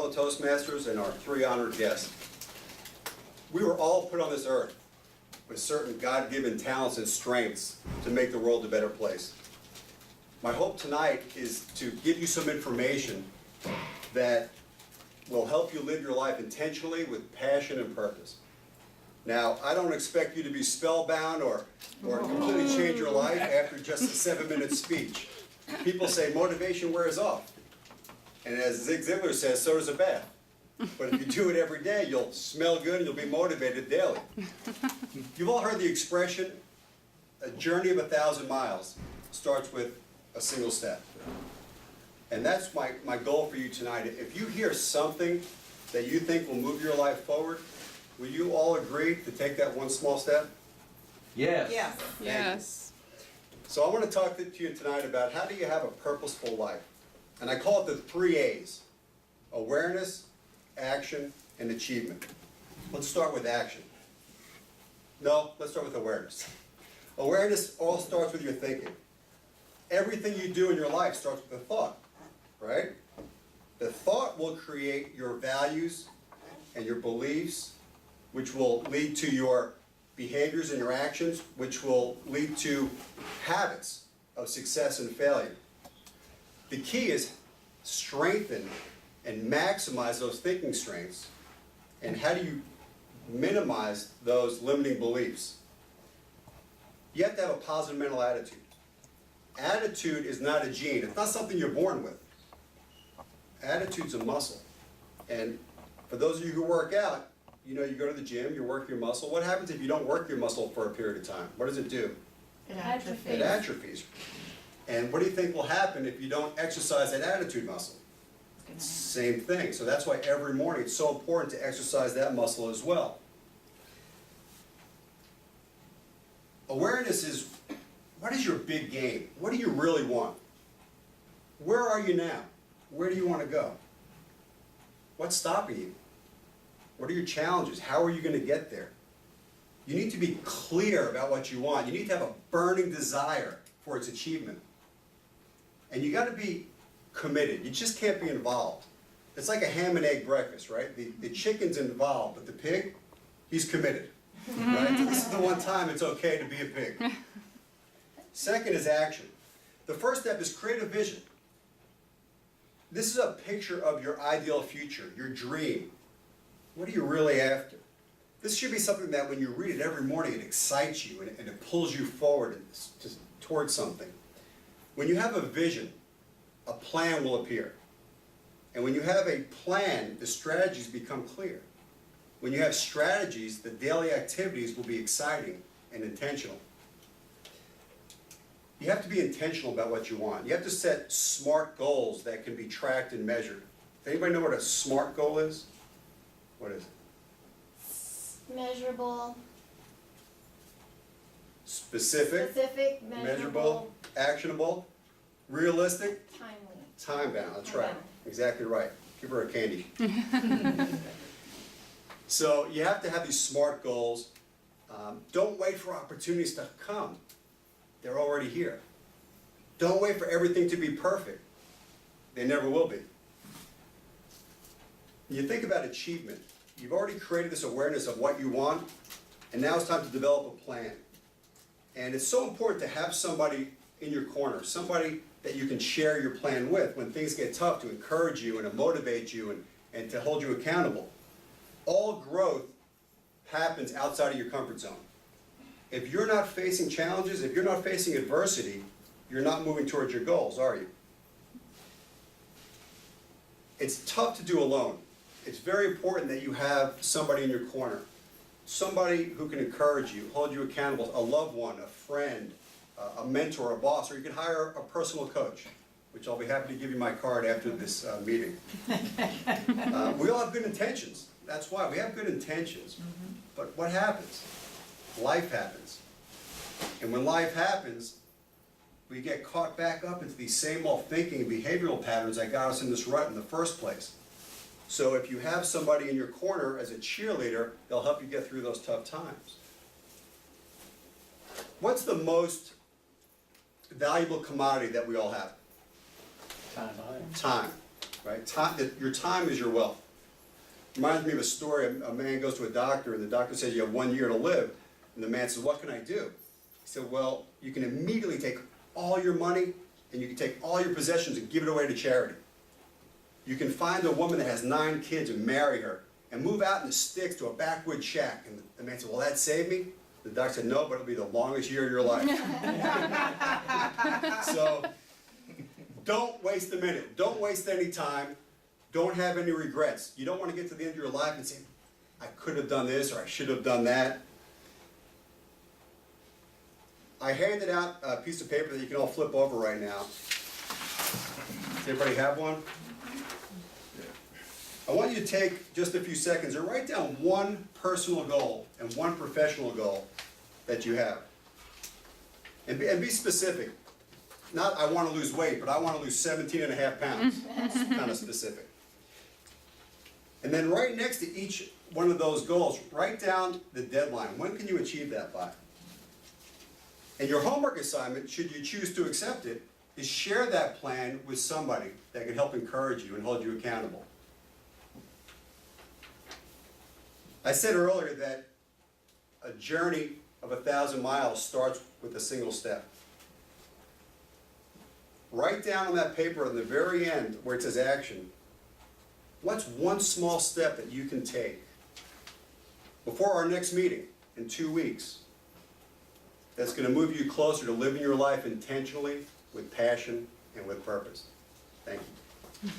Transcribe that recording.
fellow Toastmasters and our 3 honored guests. We were all put on this earth with certain God-given talents and strengths to make the world a better place. My hope tonight is to give you some information that will help you live your life intentionally with passion and purpose. Now, I don't expect you to be spellbound or completely change your life after just a 7-minute speech. People say motivation wears off. And as Zig Ziglar says, so does a bath. But if you do it every day, you'll smell good and you'll be motivated daily. You've all heard the expression, a journey of 1,000 miles starts with a single step. And that's my goal for you tonight. If you hear something that you think will move your life forward, will you all agree to take that one small step? Yes. Yes. Yes. So I want to talk to you tonight about how do you have a purposeful life. And I call it the 3 A's: awareness, action, and achievement. Let's start with action. No, let's start with awareness. Awareness all starts with your thinking. Everything you do in your life starts with a thought, right? The thought will create your values and your beliefs, which will lead to your behaviors and your actions, which will lead to habits of success and failure. The key is strengthen and maximize those thinking strengths. And how do you minimize those limiting beliefs? You have to have a positive mental attitude. Attitude is not a gene. It's not something you're born with. Attitude's a muscle. And for those of you who work out, you know, you go to the gym, you work your muscle. What happens if you don't work your muscle for a period of time? What does it do? It atrophies. It atrophies. And what do you think will happen if you don't exercise that attitude muscle? Same thing. So that's why every morning it's so important to exercise that muscle as well. Awareness is, what is your big game? What do you really want? Where are you now? Where do you want to go? What's stopping you? What are your challenges? How are you going to get there? You need to be clear about what you want. You need to have a burning desire for its achievement. And you got to be committed. You just can't be involved. It's like a ham and egg breakfast, right? The chicken's involved, but the pig, he's committed. Right? So this is the one time it's okay to be a pig. Second is action. The first step is create a vision. This is a picture of your ideal future, your dream. What are you really after? This should be something that when you read it every morning, it excites you and it pulls you forward towards something. When you have a vision, a plan will appear. And when you have a plan, the strategies become clear. When you have strategies, the daily activities will be exciting and intentional. You have to be intentional about what you want. You have to set SMART goals that can be tracked and measured. Does anybody know what a SMART goal is? What is it? Measurable. Specific, measurable, actionable, realistic, timely. time-bound. That's Time right. bound. Exactly right. Give her a candy. So you have to have these SMART goals. Don't wait for opportunities to come. They're already here. Don't wait for everything to be perfect. They never will be. When you think about achievement, you've already created this awareness of what you want, and now it's time to develop a plan. And it's so important to have somebody in your corner, somebody that you can share your plan with when things get tough, to encourage you and to motivate you and to hold you accountable. All growth happens outside of your comfort zone. If you're not facing challenges, if you're not facing adversity, you're not moving towards your goals, are you? It's tough to do alone. It's very important that you have somebody in your corner. Somebody who can encourage you, hold you accountable, a loved one, a friend, a mentor, a boss, or you can hire a personal coach, which I'll be happy to give you my card after this meeting. We all have good intentions. That's why we have good intentions. But what happens? Life happens. And when life happens, we get caught back up into these same old thinking and behavioral patterns that got us in this rut in the first place. So if you have somebody in your corner as a cheerleader, they'll help you get through those tough times. What's the most valuable commodity that we all have? Time. Time. right? Your time is your wealth. Reminds me of a story. A man goes to a doctor, and the doctor says, you have 1 year to live. And the man says, what can I do? He said, well, you can immediately take all your money, and you can take all your possessions and give it away to charity. You can find a woman that has 9 kids and marry her, and move out in the sticks to a backwoods shack. And the man said, will that save me? The doctor said, no, but it'll be the longest year of your life. So, don't waste a minute. Don't waste any time. Don't have any regrets. You don't want to get to the end of your life and say, I could have done this or I should have done that. I handed out a piece of paper that you can all flip over right now. Does everybody have one? I want you to take just a few seconds and write down one personal goal and one professional goal that you have. And be specific. Not I want to lose weight, but I want to lose 17.5 pounds. That's kind of specific. And then right next to each one of those goals, write down the deadline. When can you achieve that by? And your homework assignment, should you choose to accept it, is share that plan with somebody that can help encourage you and hold you accountable. I said earlier that a journey of 1,000 miles starts with a single step. Write down on that paper on the very end where it says action, what's one small step that you can take before our next meeting in 2 weeks that's going to move you closer to living your life intentionally, with passion, and with purpose. Thank you.